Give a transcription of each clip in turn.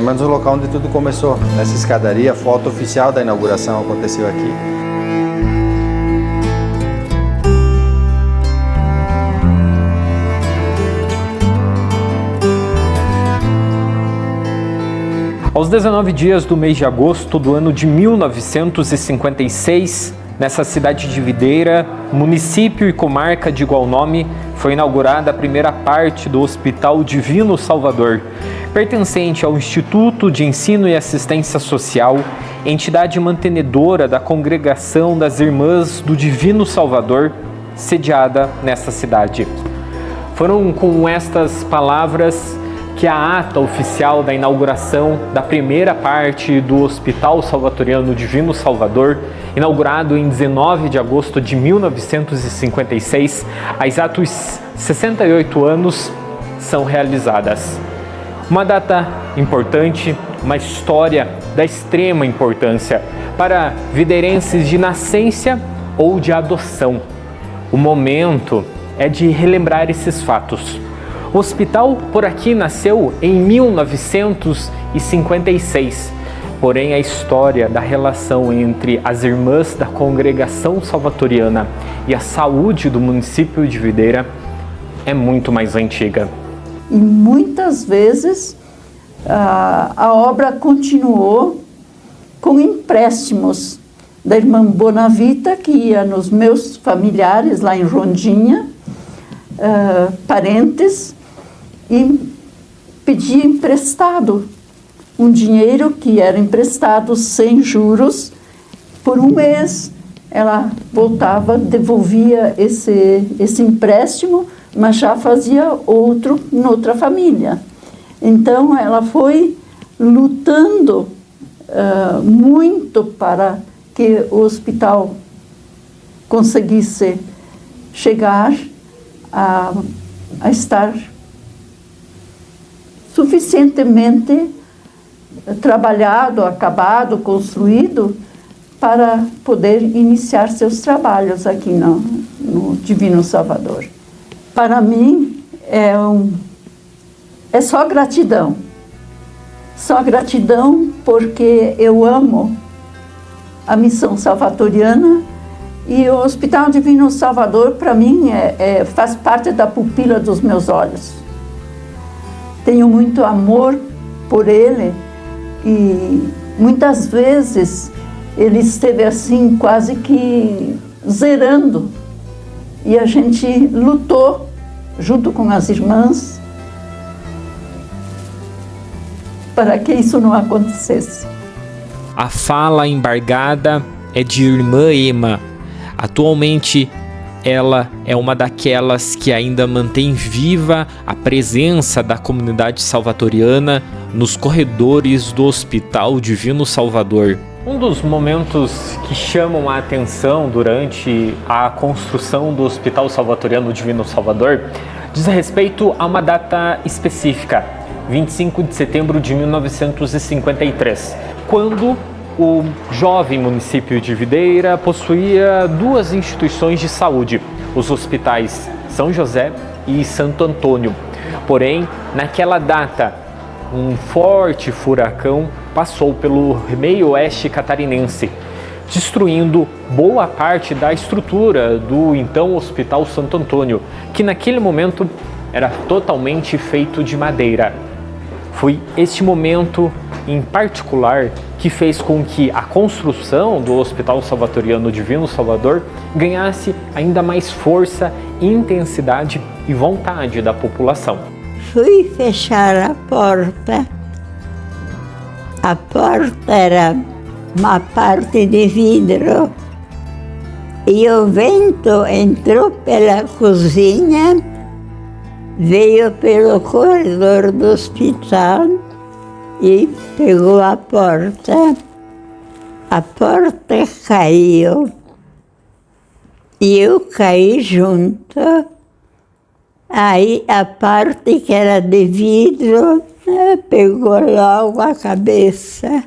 Mas o local onde tudo começou, nessa escadaria, a foto oficial da inauguração aconteceu aqui. Aos 19 dias do mês de agosto do ano de 1956, nessa cidade de Videira, município e comarca de igual nome, foi inaugurada a primeira parte do Hospital Divino Salvador, pertencente ao Instituto de Ensino e Assistência Social, entidade mantenedora da Congregação das Irmãs do Divino Salvador, sediada nessa cidade. Foram com estas palavras que a ata oficial da inauguração da primeira parte do Hospital Salvatoriano Divino Salvador, inaugurado em 19 de agosto de 1956, há exatos 68 anos, são realizadas. Uma data importante, uma história da extrema importância para videirenses de nascença ou de adoção. O momento é de relembrar esses fatos. O hospital por aqui nasceu em 1956, porém a história da relação entre as irmãs da Congregação Salvatoriana e a saúde do município de Videira é muito mais antiga. E muitas vezes a obra continuou com empréstimos da irmã Bonavita, que ia nos meus familiares lá em Rondinha, parentes, e pedia emprestado um dinheiro que era emprestado sem juros por um mês. Ela voltava, devolvia esse empréstimo, mas já fazia outro em outra família. Então ela foi lutando muito para que o hospital conseguisse chegar a estar suficientemente trabalhado, acabado, construído para poder iniciar seus trabalhos aqui no Divino Salvador. Para mim é só gratidão. Só gratidão porque eu amo a missão salvatoriana e o Hospital Divino Salvador, para mim, faz parte da pupila dos meus olhos. Tenho muito amor por ele e muitas vezes ele esteve assim quase que zerando e a gente lutou junto com as irmãs para que isso não acontecesse. A fala embargada é de irmã Ema. Atualmente, ela é uma daquelas que ainda mantém viva a presença da comunidade salvatoriana nos corredores do Hospital Divino Salvador. Um dos momentos que chamam a atenção durante a construção do Hospital Salvatoriano Divino Salvador diz respeito a uma data específica, 25 de setembro de 1953, quando o jovem município de Videira possuía duas instituições de saúde, os hospitais São José e Santo Antônio. Porém, naquela data, um forte furacão passou pelo meio oeste catarinense, destruindo boa parte da estrutura do então Hospital Santo Antônio, que naquele momento era totalmente feito de madeira. Foi este momento em particular que fez com que a construção do Hospital Salvatoriano Divino Salvador ganhasse ainda mais força, intensidade e vontade da população. Fui fechar a porta. A porta era uma parte de vidro e o vento entrou pela cozinha, veio pelo corredor do hospital e pegou a porta. A porta caiu e eu caí junto. Aí a parte que era de vidro pegou logo a cabeça.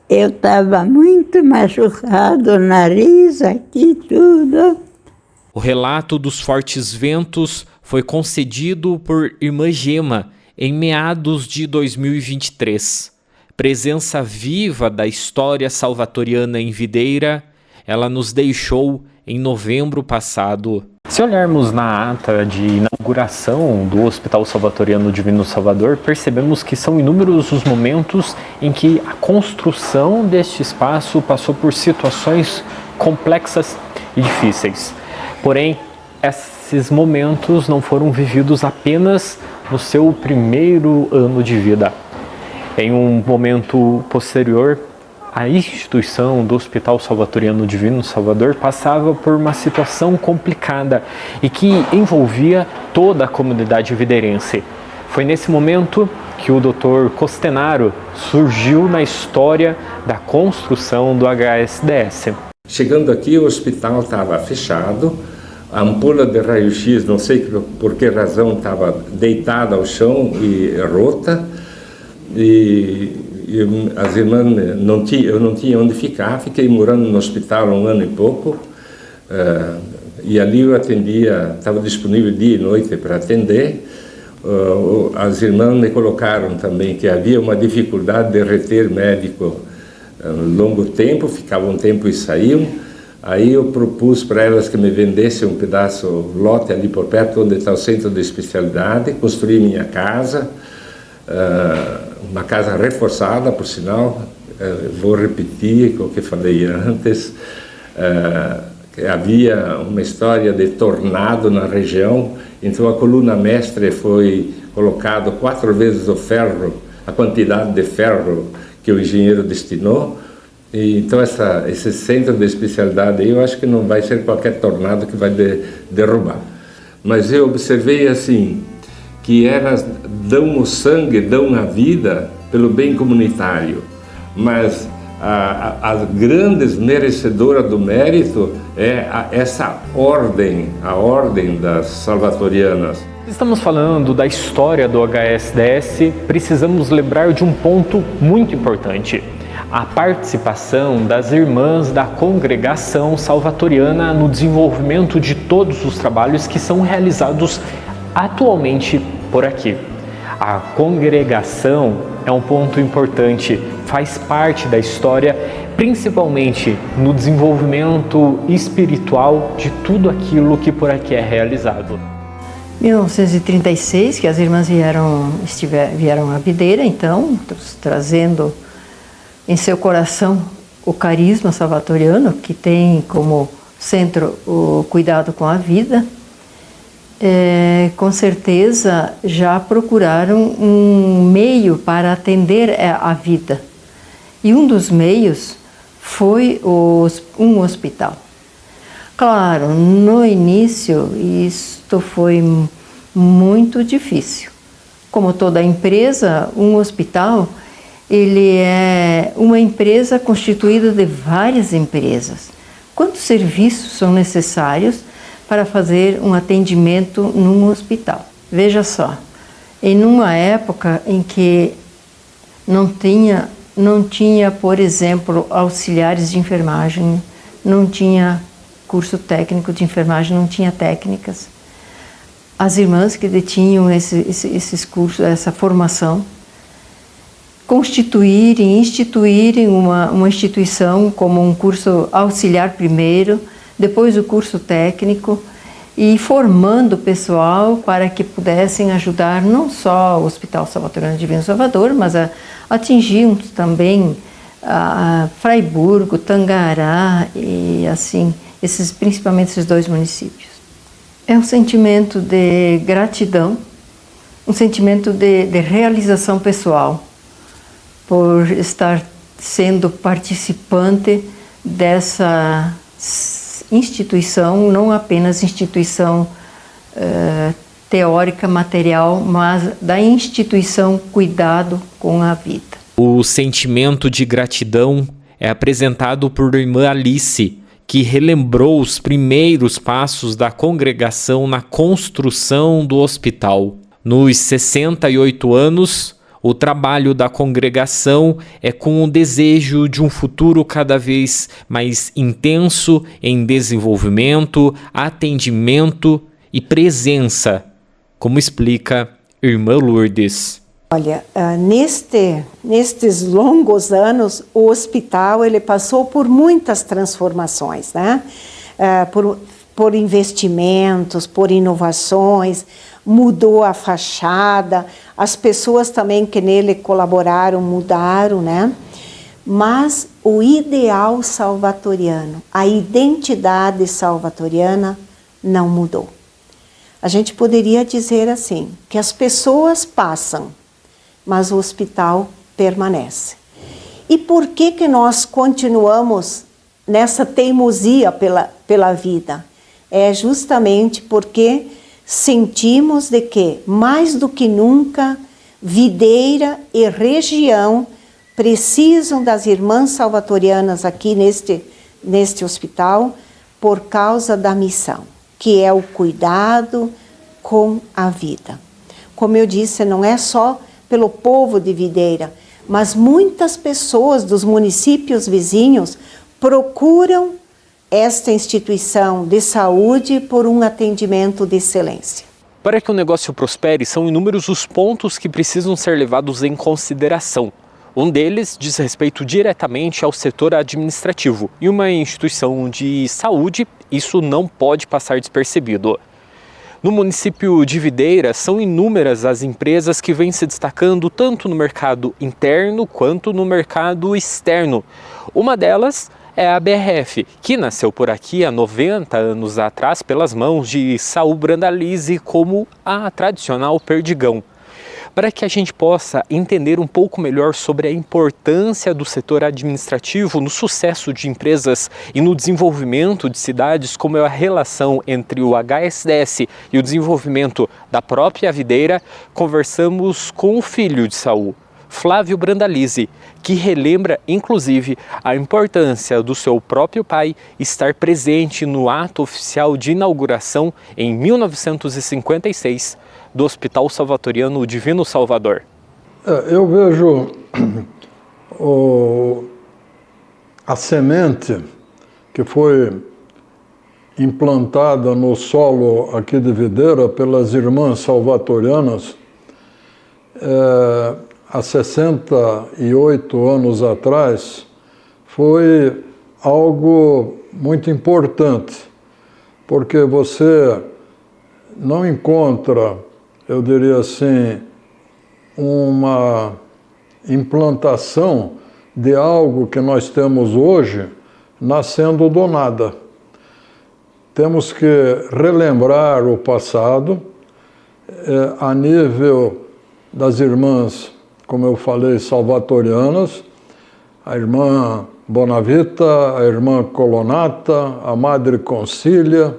Eu estava muito machucado, o nariz aqui, tudo. O relato dos fortes ventos foi concedido por irmã Gema, em meados de 2023. Presença viva da história salvatoriana em Videira, ela nos deixou em novembro passado. Se olharmos na ata de inauguração do Hospital Salvatoriano Divino Salvador, percebemos que são inúmeros os momentos em que a construção deste espaço passou por situações complexas e difíceis. Porém, esses momentos não foram vividos apenas no seu primeiro ano de vida. Em um momento posterior, a instituição do Hospital Salvatoriano Divino Salvador passava por uma situação complicada e que envolvia toda a comunidade videirense. Foi nesse momento que o Dr. Costenaro surgiu na história da construção do HSDS. Chegando aqui, o hospital estava fechado, a ampola de raio-x, não sei por que razão, estava deitada ao chão e rota, e as irmãs eu não tinha onde ficar, fiquei morando no hospital 1 ano e pouco, e ali eu atendia, estava disponível dia e noite para atender. As irmãs me colocaram também que havia uma dificuldade de reter médico longo tempo, ficavam um tempo e saíam. Aí eu propus para elas que me vendessem um pedaço, lote ali por perto, onde está o centro de especialidade, construí minha casa, uma casa reforçada, por sinal, vou repetir o que falei antes, havia uma história de tornado na região, então a coluna mestre foi colocado 4 vezes o ferro, a quantidade de ferro que o engenheiro destinou, e então esse centro de especialidade aí, eu acho que não vai ser qualquer tornado que vai derrubar. Mas eu observei assim, que elas dão o sangue, dão a vida pelo bem comunitário, mas a grandes merecedora do mérito é essa ordem, a ordem das salvatorianas. Estamos falando da história do HSDS, precisamos lembrar de um ponto muito importante: a participação das irmãs da congregação salvatoriana no desenvolvimento de todos os trabalhos que são realizados atualmente por aqui. A congregação é um ponto importante, faz parte da história, principalmente no desenvolvimento espiritual de tudo aquilo que por aqui é realizado. 1936, que as irmãs vieram à Videira, então, trazendo em seu coração o carisma salvatoriano, que tem como centro o cuidado com a vida. Com certeza já procuraram um meio para atender a vida. E um dos meios foi um hospital. Claro, no início isto foi muito difícil. Como toda empresa, um hospital, ele é uma empresa constituída de várias empresas. Quantos serviços são necessários para fazer um atendimento num hospital? Veja só, em uma época em que não tinha, por exemplo, auxiliares de enfermagem, não tinha curso técnico de enfermagem, não tinha técnicas. As irmãs que detinham esses cursos, essa formação, instituírem uma instituição como um curso auxiliar primeiro, depois o curso técnico, e formando o pessoal para que pudessem ajudar não só o Hospital Salvatoriano Divino Salvador, mas atingir também a Fraiburgo, Tangará e assim, principalmente esses 2 municípios. É um sentimento de gratidão, um sentimento de realização pessoal, por estar sendo participante dessa instituição, não apenas instituição teórica, material, mas da instituição cuidado com a vida. O sentimento de gratidão é apresentado por irmã Alice, que relembrou os primeiros passos da congregação na construção do hospital. Nos 68 anos, o trabalho da congregação é com o desejo de um futuro cada vez mais intenso em desenvolvimento, atendimento e presença, como explica Irmã Lourdes. Olha, nestes longos anos, o hospital ele passou por muitas transformações, né? Por investimentos, por inovações, mudou a fachada, as pessoas também que nele colaboraram mudaram, né? Mas o ideal salvatoriano, a identidade salvatoriana não mudou. A gente poderia dizer assim, que as pessoas passam, mas o hospital permanece. E por que nós continuamos nessa teimosia pela vida? É justamente porque sentimos de que, mais do que nunca, Videira e região precisam das irmãs salvatorianas aqui neste hospital por causa da missão, que é o cuidado com a vida. Como eu disse, não é só pelo povo de Videira, mas muitas pessoas dos municípios vizinhos procuram esta instituição de saúde por um atendimento de excelência. Para que o negócio prospere, são inúmeros os pontos que precisam ser levados em consideração. Um deles diz respeito diretamente ao setor administrativo. E uma instituição de saúde, isso não pode passar despercebido. No município de Videira, são inúmeras as empresas que vêm se destacando tanto no mercado interno quanto no mercado externo. Uma delas é a BRF, que nasceu por aqui há 90 anos atrás pelas mãos de Saul Brandalize como a tradicional Perdigão. Para que a gente possa entender um pouco melhor sobre a importância do setor administrativo no sucesso de empresas e no desenvolvimento de cidades, como é a relação entre o HSDS e o desenvolvimento da própria Videira, conversamos com o filho de Saul, Flávio Brandalize, que relembra inclusive a importância do seu próprio pai estar presente no ato oficial de inauguração em 1956 do Hospital Salvatoriano Divino Salvador. Eu vejo a semente que foi implantada no solo aqui de Videira pelas irmãs salvatorianas há 68 anos atrás, foi algo muito importante, porque você não encontra, eu diria assim, uma implantação de algo que nós temos hoje nascendo do nada. Temos que relembrar o passado a nível das irmãs, como eu falei, salvatorianas, a irmã Bonavita, a irmã Colonata, a Madre Concília,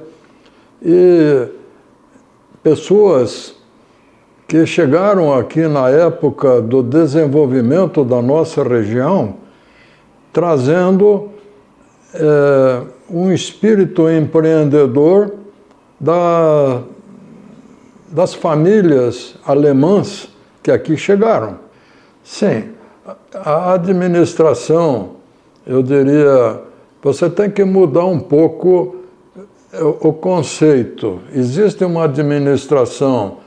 e pessoas que chegaram aqui na época do desenvolvimento da nossa região, trazendo um espírito empreendedor das famílias alemãs que aqui chegaram. Sim, a administração, eu diria, você tem que mudar um pouco o conceito. Existe uma administração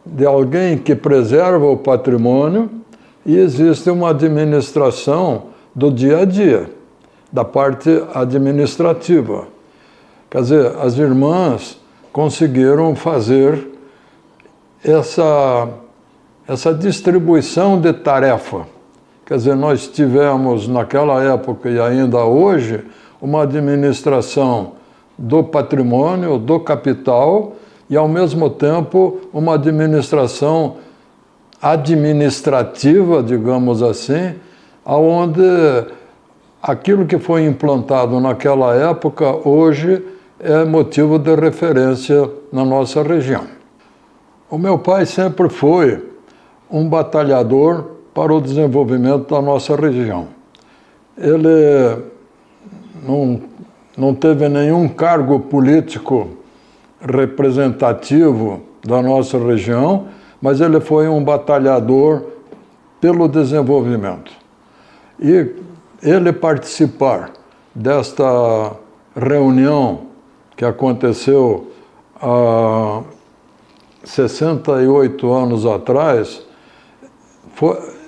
de alguém que preserva o patrimônio e existe uma administração do dia a dia, da parte administrativa. Quer dizer, as irmãs conseguiram fazer essa distribuição de tarefa. Quer dizer, nós tivemos naquela época e ainda hoje uma administração do patrimônio, do capital e, ao mesmo tempo, uma administração administrativa, digamos assim, onde aquilo que foi implantado naquela época, hoje, é motivo de referência na nossa região. O meu pai sempre foi um batalhador para o desenvolvimento da nossa região. Ele não teve nenhum cargo político representativo da nossa região, mas ele foi um batalhador pelo desenvolvimento. E ele participar desta reunião que aconteceu 68 anos atrás,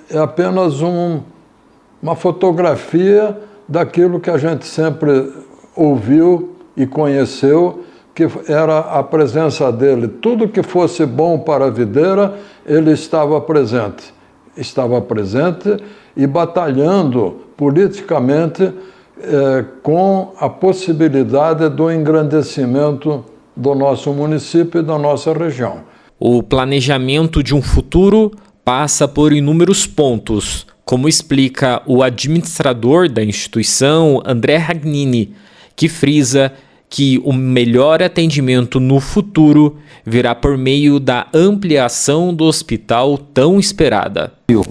é apenas uma fotografia daquilo que a gente sempre ouviu e conheceu, que era a presença dele. Tudo que fosse bom para a videira, ele estava presente. Estava presente e batalhando politicamente com a possibilidade do engrandecimento do nosso município e da nossa região. O planejamento de um futuro passa por inúmeros pontos, como explica o administrador da instituição, André Ragnini, que frisa que o melhor atendimento no futuro virá por meio da ampliação do hospital tão esperada. O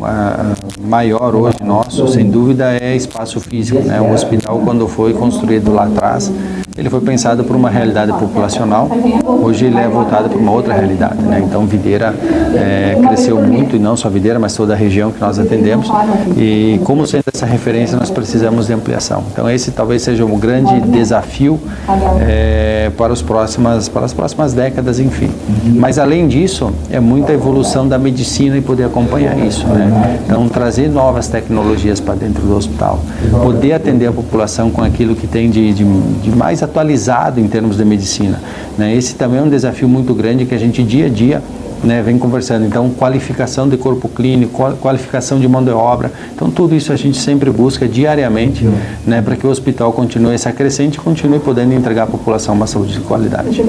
maior hoje nosso, sem dúvida, é espaço físico, né? O hospital, quando foi construído lá atrás, ele foi pensado por uma realidade populacional, hoje ele é voltado para uma outra realidade, né? Então Videira cresceu muito, e não só Videira, mas toda a região que nós atendemos, e como sendo essa referência, nós precisamos de ampliação. Então esse talvez seja um grande desafio para as próximas décadas, enfim. Mas além disso, é muita evolução da medicina e poder acompanhar isso, né? Então trazer novas tecnologias para dentro do hospital, poder atender a população com aquilo que tem de mais atualizado em termos de medicina, né? Esse também é um desafio muito grande que a gente dia a dia, né, vem conversando. Então, qualificação de corpo clínico, qualificação de mão de obra. Então, tudo isso a gente sempre busca diariamente, né, para que o hospital continue essa crescente e continue podendo entregar à população uma saúde de qualidade.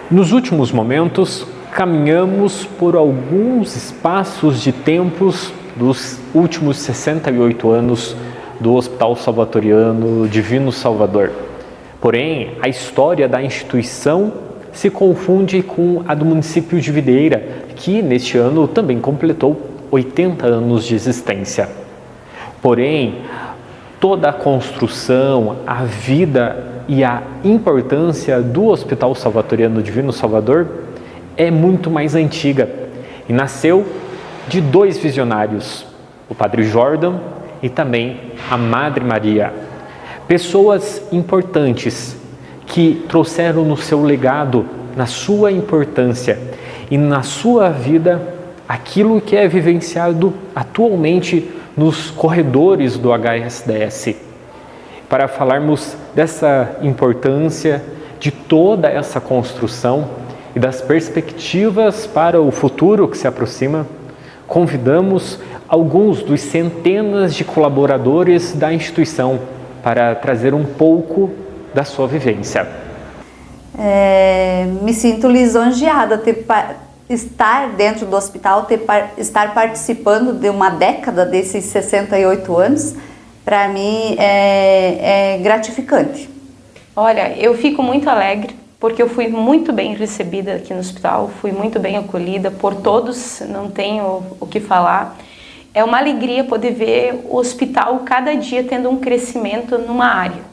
Nos últimos momentos, caminhamos por alguns espaços de tempos dos últimos 68 anos do Hospital Salvatoriano Divino Salvador. Porém, a história da instituição se confunde com a do município de Videira, que neste ano também completou 80 anos de existência. Porém, toda a construção, a vida e a importância do Hospital Salvatoriano Divino Salvador é muito mais antiga e nasceu de dois visionários, o Padre Jordan e também a Madre Maria. Pessoas importantes que trouxeram no seu legado, na sua importância e na sua vida, aquilo que é vivenciado atualmente nos corredores do HSDS. Para falarmos dessa importância, de toda essa construção e das perspectivas para o futuro que se aproxima, convidamos alguns dos centenas de colaboradores da instituição para trazer um pouco da sua vivência. Me sinto lisonjeada estar dentro do hospital, estar participando de uma década desses 68 anos, para mim é gratificante. Olha, eu fico muito alegre porque eu fui muito bem recebida aqui no hospital, fui muito bem acolhida por todos, não tenho o que falar. É uma alegria poder ver o hospital cada dia tendo um crescimento numa área.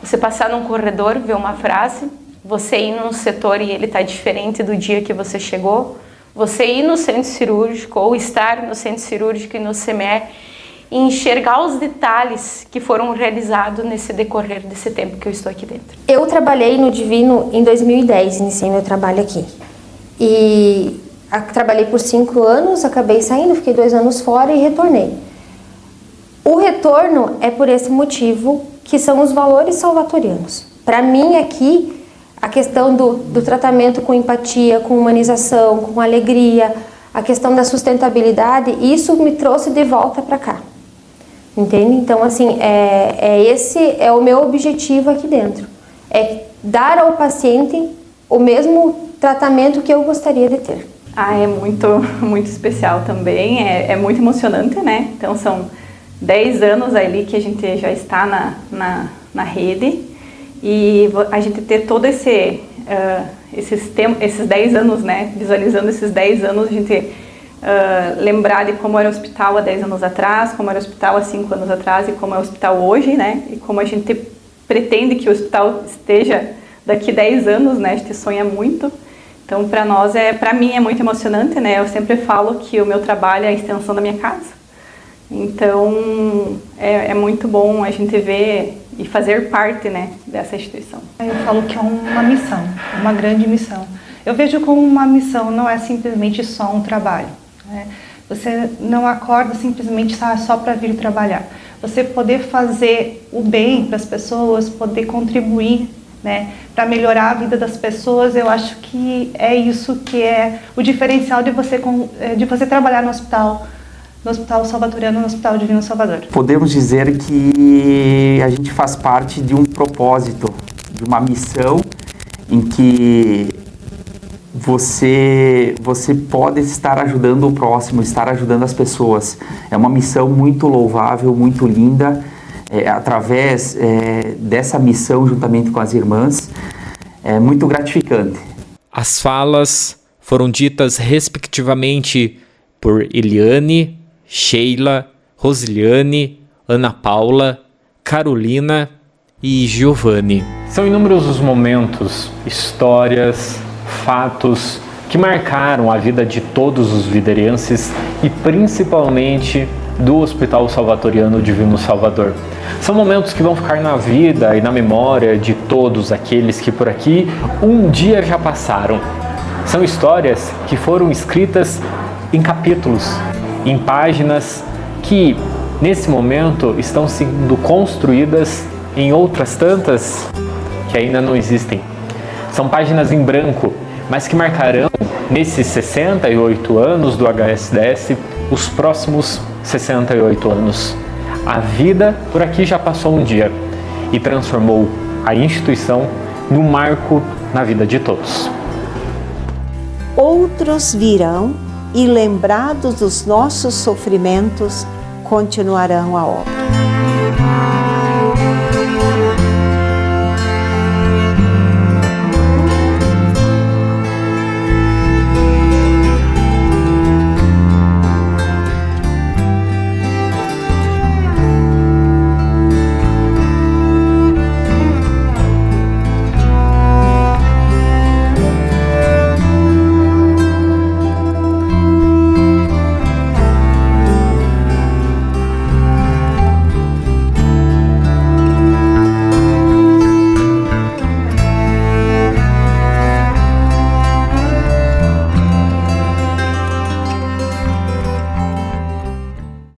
Você passar num corredor, ver uma frase, você ir num setor e ele está diferente do dia que você chegou, você ir no centro cirúrgico ou estar no centro cirúrgico e no CME e enxergar os detalhes que foram realizados nesse decorrer desse tempo que eu estou aqui dentro. Eu trabalhei no Divino em 2010, iniciei meu trabalho aqui. E trabalhei por 5 anos, acabei saindo, fiquei 2 anos fora e retornei. O retorno é por esse motivo, que são os valores salvatorianos. Para mim aqui, a questão do tratamento com empatia, com humanização, com alegria, a questão da sustentabilidade, isso me trouxe de volta para cá. Entende? Então, assim, esse é o meu objetivo aqui dentro. É dar ao paciente o mesmo tratamento que eu gostaria de ter. É muito especial também, é muito emocionante, né? Então, são 10 anos ali que a gente já está na rede e a gente ter todo esses 10 anos, né? Visualizando esses 10 anos, a gente lembrar de como era o hospital há 10 anos atrás, como era o hospital há 5 anos atrás e como é o hospital hoje, né? E como a gente pretende que o hospital esteja daqui 10 anos, né? A gente sonha muito. Então, para mim é muito emocionante, né? Eu sempre falo que o meu trabalho é a extensão da minha casa. Então, é muito bom a gente ver e fazer parte, né, dessa instituição. Eu falo que é uma missão, uma grande missão. eu vejo como uma missão, não é simplesmente só um trabalho, né? Você não acorda simplesmente só para vir trabalhar. Você poder fazer o bem para as pessoas, poder contribuir, né, para melhorar a vida das pessoas, eu acho que é isso que é o diferencial de você trabalhar no Hospital Salvatoriano, no Hospital Divino Salvador. Podemos dizer que a gente faz parte de um propósito, de uma missão em que você pode estar ajudando o próximo, estar ajudando as pessoas. É uma missão muito louvável, muito linda. Através dessa missão, juntamente com as irmãs, é muito gratificante. As falas foram ditas respectivamente por Eliane, Sheila, Rosiliane, Ana Paula, Carolina e Giovanni. São inúmeros os momentos, histórias, fatos que marcaram a vida de todos os viderenses e principalmente do Hospital Salvatoriano Divino Salvador. São momentos que vão ficar na vida e na memória de todos aqueles que por aqui um dia já passaram. São histórias que foram escritas em capítulos, em páginas que nesse momento estão sendo construídas em outras tantas que ainda não existem. São páginas em branco, mas que marcarão nesses 68 anos do HSDS os próximos 68 anos. A vida por aqui já passou um dia e transformou a instituição num marco na vida de todos. Outros virão e, lembrados dos nossos sofrimentos, continuarão a obra.